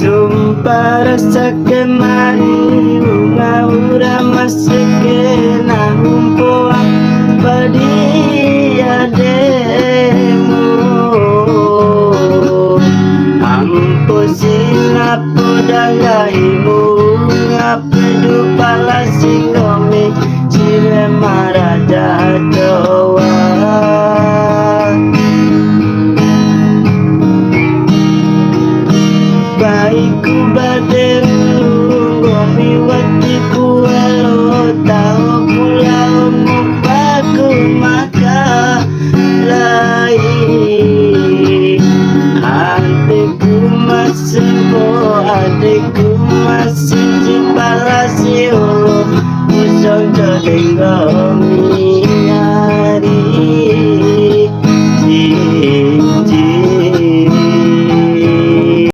Sumpah rasa kemari Ura-ura masekena Humpuang padia demo Ampusin apa dangaimu Ngapedu pala singomi Cire marada doa Baiku baderu Gomi watiku elo Tahu pulau mupaku maka lai Adikku masih